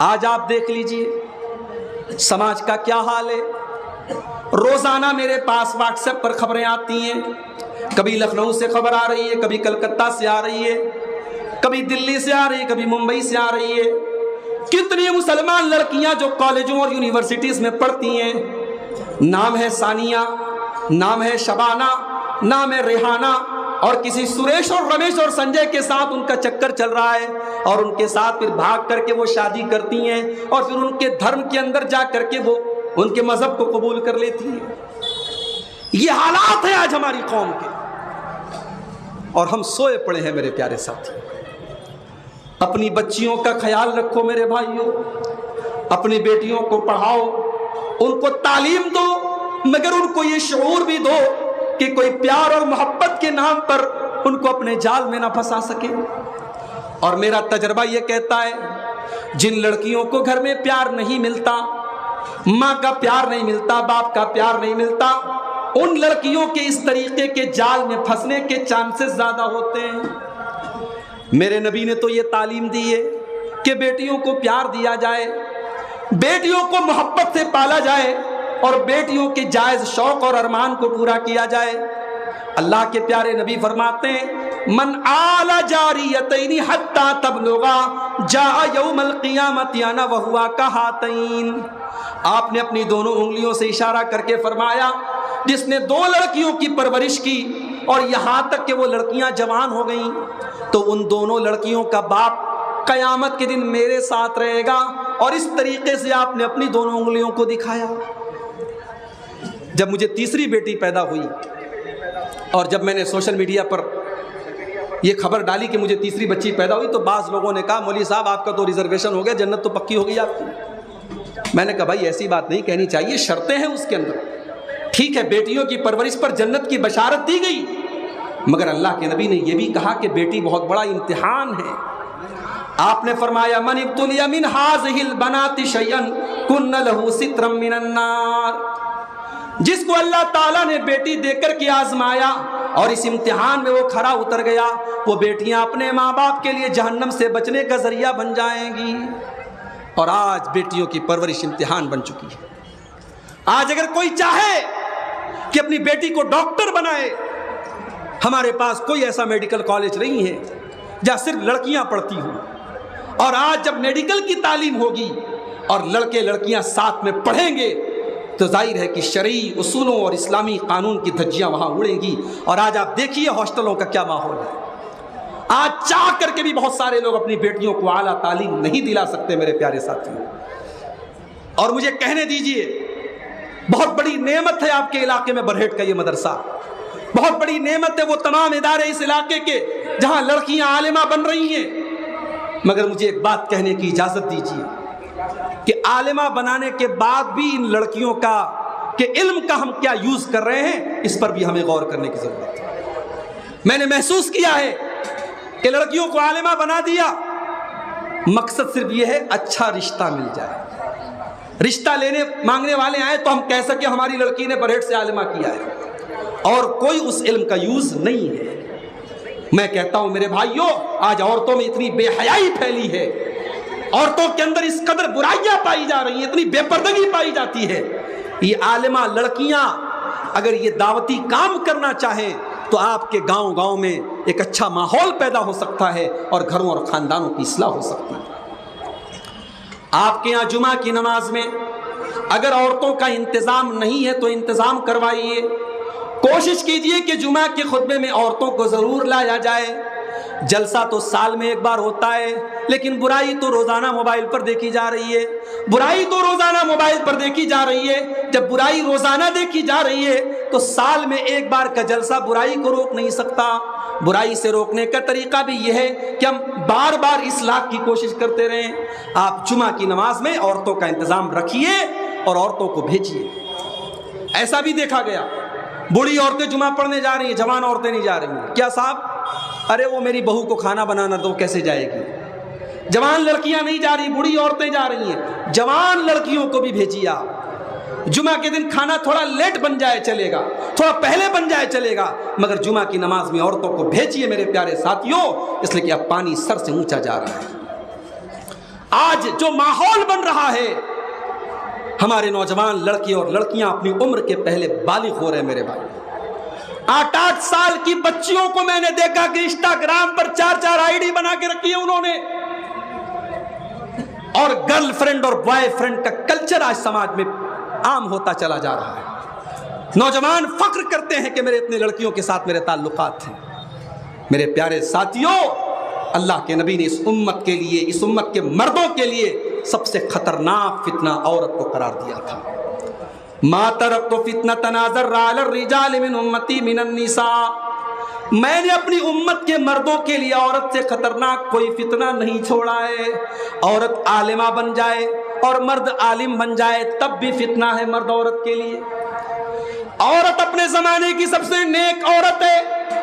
آج آپ دیکھ لیجئے سماج کا کیا حال ہے۔ روزانہ میرے پاس واٹس ایپ پر خبریں آتی ہیں، کبھی لکھنؤ سے خبر آ رہی ہے، کبھی کلکتہ سے آ رہی ہے، کبھی دلی سے آ رہی ہے، کبھی ممبئی سے آ رہی ہے۔ کتنی مسلمان لڑکیاں جو کالجوں اور یونیورسٹیز میں پڑھتی ہیں، نام ہے ثانیہ، نام ہے شبانہ، نام ہے ریحانہ، اور کسی سریش اور رمیش اور سنجے کے ساتھ ان کا چکر چل رہا ہے، اور ان کے ساتھ پھر بھاگ کر کے وہ شادی کرتی ہیں، اور پھر ان کے دھرم کے اندر جا کر کے وہ ان کے مذہب کو قبول کر لیتی ہیں۔ یہ حالات ہیں آج ہماری قوم کے، اور ہم سوئے پڑے ہیں میرے پیارے ساتھی۔ اپنی بچیوں کا خیال رکھو میرے بھائیوں، اپنی بیٹیوں کو پڑھاؤ، ان کو تعلیم دو، مگر ان کو یہ شعور بھی دو کہ کوئی پیار اور محبت کے نام پر ان کو اپنے جال میں نہ پھنسا سکے۔ اور میرا تجربہ یہ کہتا ہے، جن لڑکیوں کو گھر میں پیار نہیں ملتا، ماں کا پیار نہیں ملتا، باپ کا پیار نہیں ملتا، ان لڑکیوں کے اس طریقے کے جال میں پھنسنے کے چانسز زیادہ ہوتے ہیں۔ میرے نبی نے تو یہ تعلیم دی ہے کہ بیٹیوں کو پیار دیا جائے، بیٹیوں کو محبت سے پالا جائے، اور بیٹیوں کے جائز شوق اور ارمان کو پورا کیا جائے۔ اللہ کے پیارے نبی فرماتے ہیں، من آل جاریتین حتی تبلغا جاء یوم القیامت انا وہوا کہاتین۔ آپ نے اپنی دونوں انگلیوں سے اشارہ کر کے فرمایا، جس نے دو لڑکیوں کی پرورش کی اور یہاں تک کہ وہ لڑکیاں جوان ہو گئیں، تو ان دونوں لڑکیوں کا باپ قیامت کے دن میرے ساتھ رہے گا۔ اور اس طریقے سے آپ نے اپنی دونوں انگلیوں کو دکھایا۔ جب مجھے تیسری بیٹی پیدا ہوئی، اور جب میں نے سوشل میڈیا پر یہ خبر ڈالی کہ مجھے تیسری بچی پیدا ہوئی، تو بعض لوگوں نے کہا، مولوی صاحب آپ کا تو ریزرویشن ہو گیا، جنت تو پکی ہو گئی آپ کی۔ میں نے کہا بھائی ایسی بات نہیں کہنی چاہیے، شرطیں ہیں اس کے اندر۔ ٹھیک ہے، بیٹیوں کی پرورش پر جنت کی بشارت دی گئی، مگر اللہ کے نبی نے یہ بھی کہا کہ بیٹی بہت بڑا امتحان ہے۔ آپ نے فرمایا، من ابتلی من هذه البنات شيئا كن له سترا من النار۔ جس کو اللہ تعالیٰ نے بیٹی دے کر کے آزمایا اور اس امتحان میں وہ کھرا اتر گیا، وہ بیٹیاں اپنے ماں باپ کے لیے جہنم سے بچنے کا ذریعہ بن جائیں گی۔ اور آج بیٹیوں کی پرورش امتحان بن چکی ہے۔ آج اگر کوئی چاہے کہ اپنی بیٹی کو ڈاکٹر بنائے، ہمارے پاس کوئی ایسا میڈیکل کالج نہیں ہے جہاں صرف لڑکیاں پڑھتی ہوں، اور آج جب میڈیکل کی تعلیم ہوگی اور لڑکے لڑکیاں ساتھ میں پڑھیں گے، تو ظاہر ہے کہ شرعی اصولوں اور اسلامی قانون کی دھجیاں وہاں اڑیں گی۔ اور آج آپ دیکھیے ہاسٹلوں کا کیا ماحول ہے۔ آج چاہ کر کے بھی بہت سارے لوگ اپنی بیٹیوں کو اعلیٰ تعلیم نہیں دلا سکتے میرے پیارے ساتھیوں۔ اور مجھے کہنے دیجئے، بہت بڑی نعمت ہے آپ کے علاقے میں برہیٹ کا یہ مدرسہ، بہت بڑی نعمت ہے وہ تمام ادارے اس علاقے کے جہاں لڑکیاں عالمہ بن رہی ہیں، مگر مجھے ایک بات کہنے کی اجازت دیجیے کہ عالمہ بنانے کے بعد بھی ان لڑکیوں کا کہ علم کا ہم کیا یوز کر رہے ہیں، اس پر بھی ہمیں غور کرنے کی ضرورت ہے۔ میں نے محسوس کیا ہے کہ لڑکیوں کو عالمہ بنا دیا، مقصد صرف یہ ہے اچھا رشتہ مل جائے، رشتہ لینے مانگنے والے آئے تو ہم کہہ سکیں ہماری لڑکی نے برہیٹ سے عالمہ کیا ہے، اور کوئی اس علم کا یوز نہیں ہے۔ میں کہتا ہوں میرے بھائیوں، آج عورتوں میں اتنی بے حیائی پھیلی ہے، عورتوں کے اندر اس قدر برائیاں پائی جا رہی ہیں، اتنی بے پردگی پائی جاتی ہے۔ یہ عالمہ لڑکیاں اگر یہ دعوتی کام کرنا چاہیں تو آپ کے گاؤں گاؤں میں ایک اچھا ماحول پیدا ہو سکتا ہے، اور گھروں اور خاندانوں کی اصلاح ہو سکتی ہے۔ آپ کے یہاں جمعہ کی نماز میں اگر عورتوں کا انتظام نہیں ہے تو انتظام کروائیے، کوشش کیجئے کہ جمعہ کے خطبے میں عورتوں کو ضرور لایا جائے۔ جلسہ تو سال میں ایک بار ہوتا ہے، لیکن برائی تو روزانہ موبائل پر دیکھی جا رہی ہے، برائی تو روزانہ موبائل پر دیکھی جا رہی ہے۔ جب برائی روزانہ دیکھی جا رہی ہے تو سال میں ایک بار کا جلسہ برائی کو روک نہیں سکتا۔ برائی سے روکنے کا طریقہ بھی یہ ہے کہ ہم بار بار اصلاح کی کوشش کرتے رہیں۔ آپ جمعہ کی نماز میں عورتوں کا انتظام رکھیے اور عورتوں کو بھیجیے۔ ایسا بھی دیکھا گیا، بوڑھی عورتیں جمعہ پڑھنے جا رہی ہیں، جوان عورتیں نہیں جا رہی ہیں۔ کیا صاحب؟ ارے وہ میری بہو کو کھانا بنانا دو، کیسے جائے گی؟ جوان لڑکیاں نہیں جا رہی، بوڑھی عورتیں جا رہی ہیں۔ جوان لڑکیوں کو بھی بھیجیے آپ۔ جمعہ کے دن کھانا تھوڑا لیٹ بن جائے چلے گا، تھوڑا پہلے بن جائے چلے گا، مگر جمعہ کی نماز میں عورتوں کو بھیجیے میرے پیارے ساتھیوں، اس لیے کہ اب پانی سر سے اونچا جا رہا ہے۔ آج جو ماحول بن رہا ہے، ہمارے نوجوان لڑکے اور لڑکیاں اپنی عمر کے پہلے بالغ ہو رہے ہیں میرے بھائی۔ 8 سال کی بچیوں کو میں نے دیکھا کہ انسٹاگرام پر 4 آئی ڈی بنا کے رکھی ہے انہوں نے، اور گرل فرینڈ اور بوائے فرینڈ کا کلچر آج سماج میں عام ہوتا چلا جا رہا ہے۔ نوجوان فخر کرتے ہیں کہ میرے اتنے لڑکیوں کے ساتھ میرے تعلقات ہیں۔ میرے پیارے ساتھیوں، اللہ کے نبی نے اس امت کے لیے، اس امت کے مردوں کے لیے سب سے خطرناک فتنہ عورت کو قرار دیا تھا۔ ما ترکت فتنہ تناظر علی الرجال من امتی من النساء، میں نے اپنی امت کے مردوں کے لیے عورت سے خطرناک کوئی فتنہ نہیں چھوڑا ہے۔ عورت عالمہ بن جائے اور مرد عالم بن جائے تب بھی فتنہ ہے مرد عورت کے لیے۔ عورت اپنے زمانے کی سب سے نیک عورت ہے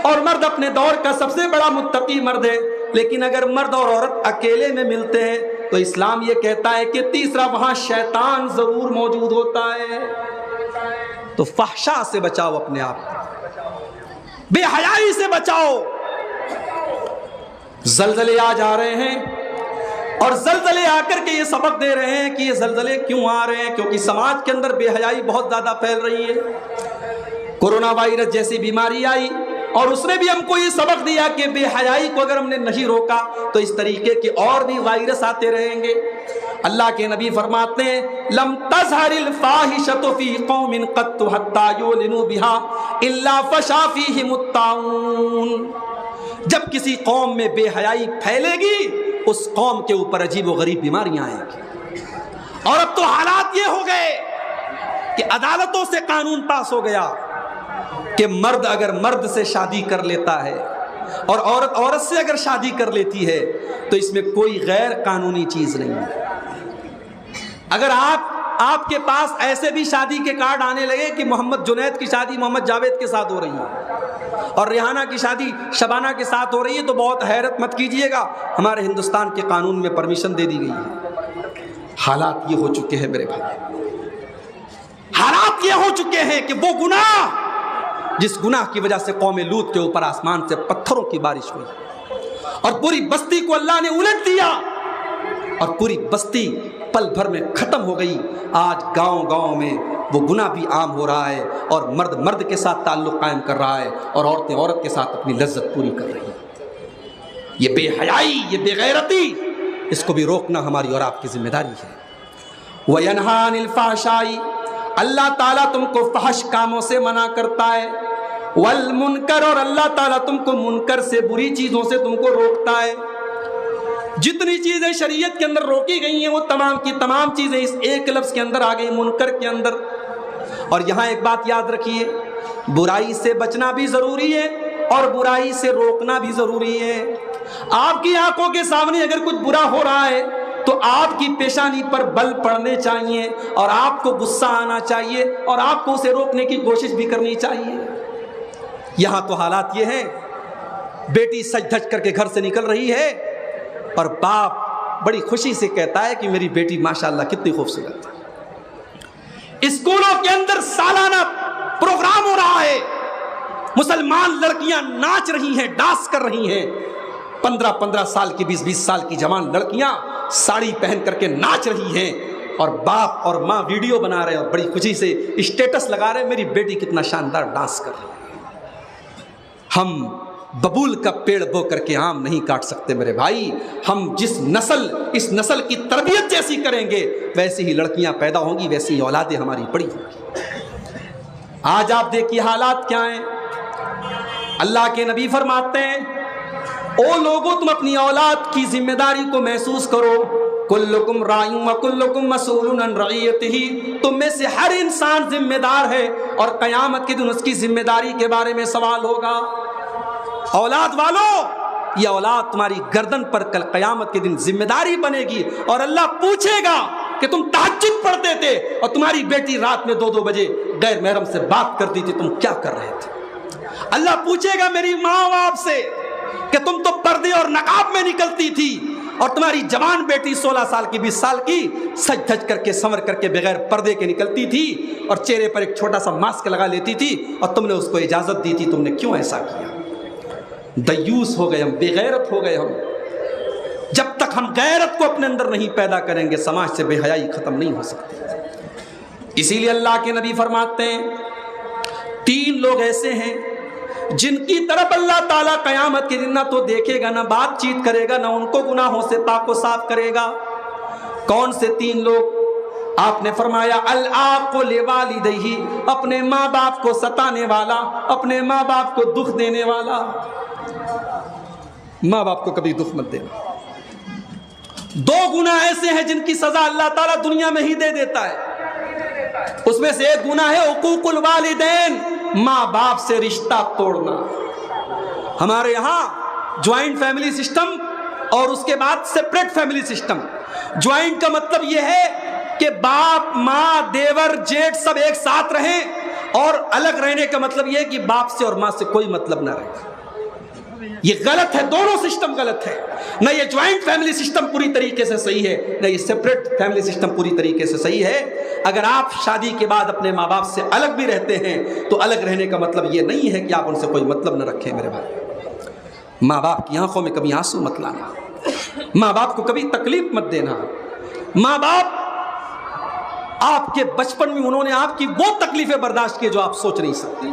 اور مرد اپنے دور کا سب سے بڑا متقی مرد ہے، لیکن اگر مرد اور عورت اکیلے میں ملتے ہیں تو اسلام یہ کہتا ہے کہ تیسرا وہاں شیطان ضرور موجود ہوتا ہے۔ تو فحشاء سے بچاؤ اپنے آپ کو، بے حیائی سے بچاؤ۔ زلزلے آ جا رہے ہیں اور زلزلے آ کر کے یہ سبق دے رہے ہیں کہ یہ زلزلے کیوں آ رہے ہیں، کیونکہ سماج کے اندر بے حیائی بہت زیادہ پھیل رہی ہے۔ کورونا وائرس جیسی بیماری آئی اور اس نے بھی ہم کو یہ سبق دیا کہ بے حیائی کو اگر ہم نے نہیں روکا تو اس طریقے کے اور بھی وائرس آتے رہیں گے۔ اللہ کے نبی فرماتے ہیں لم تظہر الفاحشۃ فی قوم قط حتی یعلنوا بها الا فشا فیہم الطاعون، جب کسی قوم میں بے حیائی پھیلے گی اس قوم کے اوپر عجیب و غریب بیماریاں آئیں گی۔ اور اب تو حالات یہ ہو گئے کہ عدالتوں سے قانون پاس ہو گیا کہ مرد اگر مرد سے شادی کر لیتا ہے اور عورت عورت سے اگر شادی کر لیتی ہے تو اس میں کوئی غیر قانونی چیز نہیں ہے۔ اگر آپ کے پاس ایسے بھی شادی کے کارڈ آنے لگے کہ محمد جنید کی شادی محمد جاوید کے ساتھ ہو رہی ہے اور ریحانہ کی شادی شبانہ کے ساتھ ہو رہی ہے تو بہت حیرت مت کیجئے گا، ہمارے ہندوستان کے قانون میں پرمیشن دے دی گئی ہے۔ حالات یہ ہو چکے ہیں میرے بھائی، حالات یہ ہو چکے ہیں کہ وہ گناہ جس گناہ کی وجہ سے قوم لوط کے اوپر آسمان سے پتھروں کی بارش ہوئی اور پوری بستی کو اللہ نے الٹ دیا اور پوری بستی پل بھر میں ختم ہو گئی، آج گاؤں گاؤں میں وہ گناہ بھی عام ہو رہا ہے اور مرد مرد کے ساتھ تعلق قائم کر رہا ہے اور عورتیں عورت کے ساتھ اپنی لذت پوری کر رہی ہیں۔ یہ بے حیائی، یہ بے غیرتی، اس کو بھی روکنا ہماری اور آپ کی ذمہ داری ہے۔ وَيَنْهَا عَنِ الْفَحْشَاءِ، اللہ تعالیٰ تم کو فحش کاموں سے منع کرتا ہے، والمنکر، اور اللہ تعالیٰ تم کو منکر سے، بری چیزوں سے تم کو روکتا ہے۔ جتنی چیزیں شریعت کے اندر روکی گئی ہیں وہ تمام کی تمام چیزیں اس ایک لفظ کے اندر آ گئی، منکر کے اندر۔ اور یہاں ایک بات یاد رکھیے، برائی سے بچنا بھی ضروری ہے اور برائی سے روکنا بھی ضروری ہے۔ آپ کی آنکھوں کے سامنے اگر کچھ برا ہو رہا ہے تو آپ کی پیشانی پر بل پڑنے چاہیے اور آپ کو غصہ آنا چاہیے اور آپ کو اسے روکنے کی کوشش بھی کرنی چاہیے۔ یہاں تو حالات یہ ہیں، بیٹی سج دھج کر کے گھر سے نکل رہی ہے اور باپ بڑی خوشی سے کہتا ہے کہ میری بیٹی ماشاءاللہ کتنی خوبصورت ہے۔ اسکولوں کے اندر سالانہ پروگرام ہو رہا ہے، مسلمان لڑکیاں ناچ رہی ہیں، ڈانس کر رہی ہیں، 15 سال کی 20 سال کی جوان لڑکیاں ساڑی پہن کر کے ناچ رہی ہیں اور باپ اور ماں ویڈیو بنا رہے ہیں اور بڑی خوشی سے اسٹیٹس لگا رہے ہیں میری بیٹی کتنا شاندار ڈانس کر رہی ہے۔ ہم ببول کا پیڑ بو کر کے آم نہیں کاٹ سکتے میرے بھائی، ہم اس نسل کی تربیت جیسی کریں گے ویسی ہی لڑکیاں پیدا ہوں گی، ویسی ہی اولادیں ہماری بڑی ہوں گی۔ آج آپ دیکھیے حالات کیا ہیں۔ اللہ کے نبی فرماتے ہیں او لوگوں تم اپنی اولاد کی ذمہ داری کو محسوس کرو، کلکم راع وکلکم مسئول عن رعیتہ، تم میں سے ہر انسان ذمہ دار ہے اور قیامت کے دن اس کی ذمہ داری کے بارے میں سوال ہوگا۔ اولاد والو، یہ اولاد تمہاری گردن پر کل قیامت کے دن ذمہ داری بنے گی اور اللہ پوچھے گا کہ تم تہجد پڑھتے تھے اور تمہاری بیٹی رات میں 2 بجے غیر محرم سے بات کرتی تھی، تم کیا کر رہے تھے؟ اللہ پوچھے گا میری ماں باپ سے کہ تم تو پردے اور نقاب میں نکلتی تھی اور تمہاری جوان بیٹی 16 سال کی 20 سال کی سج دھج کر کے سنور کر کے بغیر پردے کے نکلتی تھی اور چہرے پر ایک چھوٹا سا ماسک لگا لیتی تھی اور تم نے اس کو اجازت دی تھی، تم نے کیوں ایسا کیا؟ دیوس ہو گئے ہم، بے غیرت ہو گئے ہم۔ جب تک ہم غیرت کو اپنے اندر نہیں پیدا کریں گے سماج سے بے حیائی ختم نہیں ہو سکتی۔ اسی لیے اللہ کے نبی فرماتے ہیں 3 لوگ ایسے ہیں جن کی طرف اللہ تعالیٰ قیامت کے دن نہ تو دیکھے گا، نہ بات چیت کرے گا، نہ ان کو گناہوں سے پاک و صاف کرے گا۔ کون سے 3 لوگ؟ آپ نے فرمایا العاق لوالدیہ، اپنے ماں باپ کو ستانے والا، اپنے ماں باپ کو دکھ دینے والا۔ ماں باپ کو کبھی دکھ مت دینا۔ 2 گناہ ایسے ہیں جن کی سزا اللہ تعالیٰ دنیا میں ہی دے دیتا ہے۔ اس میں سے ایک گناہ ہے حقوق الوالدین، ماں باپ سے رشتہ توڑنا۔ ہمارے یہاں جوائنٹ فیملی سسٹم اور اس کے بعد سیپریٹ فیملی سسٹم۔ جوائنٹ کا مطلب یہ ہے کہ باپ، ماں، دیور، جیٹھ سب ایک ساتھ رہیں، اور الگ رہنے کا مطلب یہ ہے کہ باپ سے اور ماں سے کوئی مطلب نہ رہے۔ یہ غلط ہے، دونوں سسٹم غلط ہے۔ نہ یہ جوائنٹ فیملی سسٹم پوری طریقے سے صحیح ہے، نہ یہ سیپریٹ فیملی سسٹم پوری طریقے سے صحیح ہے۔ اگر آپ شادی کے بعد اپنے ماں باپ سے الگ بھی رہتے ہیں تو الگ رہنے کا مطلب یہ نہیں ہے کہ آپ ان سے کوئی مطلب نہ رکھیں۔ میرے بھائی، ماں باپ کی آنکھوں میں کبھی آنسو مت لانا، ماں باپ کو کبھی تکلیف مت دینا۔ ماں باپ آپ کے بچپن میں انہوں نے آپ کی وہ تکلیفیں برداشت کی جو آپ سوچ نہیں سکتے۔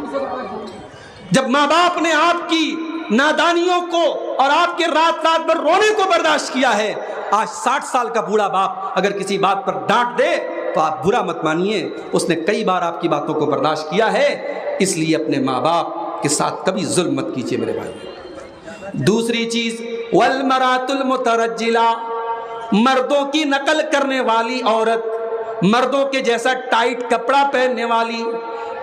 جب ماں باپ نے آپ کی نادانیوں کو اور آپ کے رات رات بھر رونے کو برداشت کیا ہے، آج 60 سال کا بوڑھا باپ اگر کسی بات پر ڈانٹ دے تو آپ برا مت مانیے، اس نے کئی بار آپ کی باتوں کو برداشت کیا ہے۔ اس لیے اپنے ماں باپ کے ساتھ کبھی ظلم مت کیجیے میرے بھائی۔ دوسری چیز والمرأۃ المترجلہ، مردوں کی نقل کرنے والی عورت، مردوں کے جیسا ٹائٹ کپڑا پہننے والی،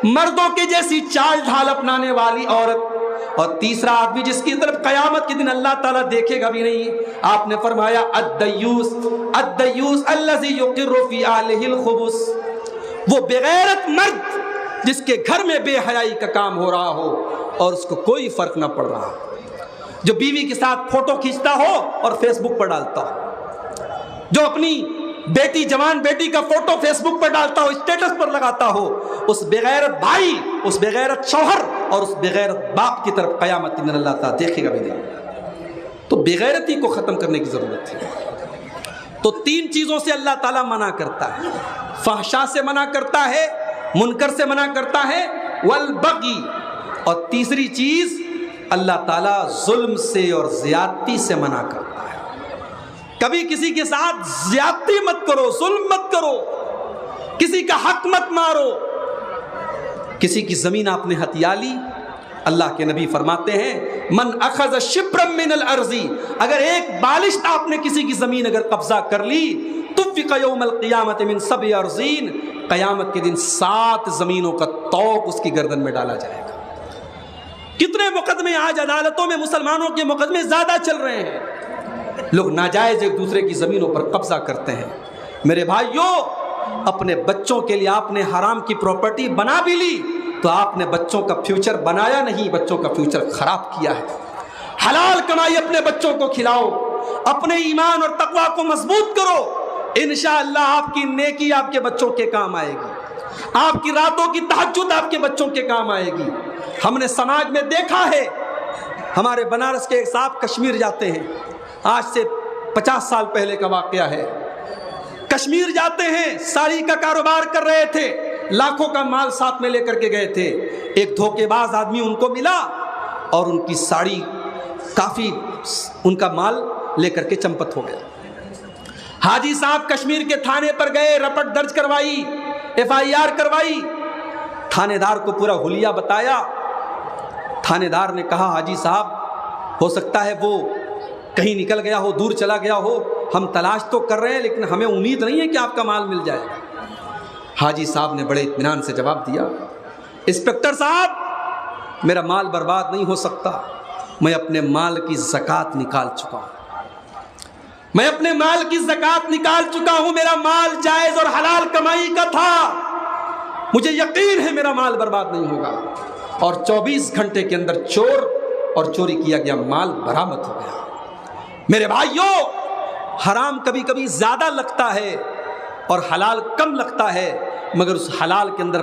مردوں کے جیسی چال ڈھال اپنانے والی عورت۔ اور تیسرا آدمی جس کی طرف قیامت کے دن اللہ تعالیٰ دیکھے گا بھی نہیں، آپ نے فرمایا الدیوس الذی یقر فی اہلہ الخبث، وہ بغیرت مرد جس کے گھر میں بے حیائی کا کام ہو رہا ہو اور اس کو کوئی فرق نہ پڑ رہا، جو بیوی کے ساتھ فوٹو کھینچتا ہو اور فیس بک پر ڈالتا ہو، جو اپنی بیٹی، جوان بیٹی کا فوٹو فیس بک پر ڈالتا ہو، اسٹیٹس پر لگاتا ہو، اس بغیرت بھائی، اس بغیرت شوہر اور اس بغیرت باپ کی طرف قیامت کے دن اللہ تعالیٰ دیکھے گا بھی نہیں۔ تو بغیرتی کو ختم کرنے کی ضرورت ہے۔ تو 3 چیزوں سے اللہ تعالیٰ منع کرتا ہے، فحشاء سے منع کرتا ہے، منکر سے منع کرتا ہے، والبغی، اور تیسری چیز اللہ تعالیٰ ظلم سے اور زیادتی سے منع کرتا ہے۔ کبھی کسی کے ساتھ زیادتی مت کرو، ظلم مت کرو، کسی کا حق مت مارو۔ کسی کی زمین آپ نے ہتھیا لی، اللہ کے نبی فرماتے ہیں من اخذ شبرا من الارض، اگر ایک بالشت آپ نے کسی کی زمین اگر قبضہ کر لی، توفق یوم القیامت من 7 ارضین، قیامت کے دن 7 زمینوں کا طوق اس کی گردن میں ڈالا جائے گا۔ کتنے مقدمے آج عدالتوں میں مسلمانوں کے مقدمے زیادہ چل رہے ہیں، لوگ ناجائز ایک دوسرے کی زمینوں پر قبضہ کرتے ہیں۔ میرے بھائیوں، اپنے بچوں کے لیے آپ نے حرام کی پراپرٹی بنا بھی لی تو آپ نے بچوں کا فیوچر بنایا نہیں، بچوں کا فیوچر خراب کیا ہے۔ حلال کمائی اپنے بچوں کو کھلاؤ، اپنے ایمان اور تقوی کو مضبوط کرو، انشاءاللہ آپ کی نیکی آپ کے بچوں کے کام آئے گی، آپ کی راتوں کی تہجد آپ کے بچوں کے کام آئے گی۔ ہم نے سماج میں دیکھا ہے، ہمارے بنارس کے ایک صاحب کشمیر جاتے ہیں، آج سے 50 سال پہلے کا واقعہ ہے، کشمیر جاتے ہیں، ساڑی کا کاروبار کر رہے تھے، لاکھوں کا مال ساتھ میں لے کر کے گئے تھے، ایک دھوکے باز آدمی ان کو ملا اور ان کی ساڑی کافی، ان کا مال لے کر کے چمپت ہو گیا۔ حاجی صاحب کشمیر کے تھانے پر گئے، رپٹ درج کروائی، FIR کروائی، تھانے دار کو پورا حلیہ بتایا۔ تھانے دار نے کہا حاجی صاحب ہو سکتا ہے وہ کہیں نکل گیا ہو، دور چلا گیا ہو، ہم تلاش تو کر رہے ہیں لیکن ہمیں امید نہیں ہے کہ آپ کا مال مل جائے۔ حاجی صاحب نے بڑے اطمینان سے جواب دیا، انسپکٹر صاحب میرا مال برباد نہیں ہو سکتا، میں اپنے مال کی زکوٰۃ نکال چکا ہوں، میں اپنے مال کی زکوٰۃ نکال چکا ہوں، میرا مال جائز اور حلال کمائی کا تھا، مجھے یقین ہے میرا مال برباد نہیں ہوگا۔ اور 24 گھنٹے کے اندر چور اور چوری کیا گیا مال برآمد ہو گیا۔ میرے بھائیوں، حرام کبھی کبھی زیادہ لگتا ہے اور حلال کم لگتا ہے، مگر اس حلال کے اندر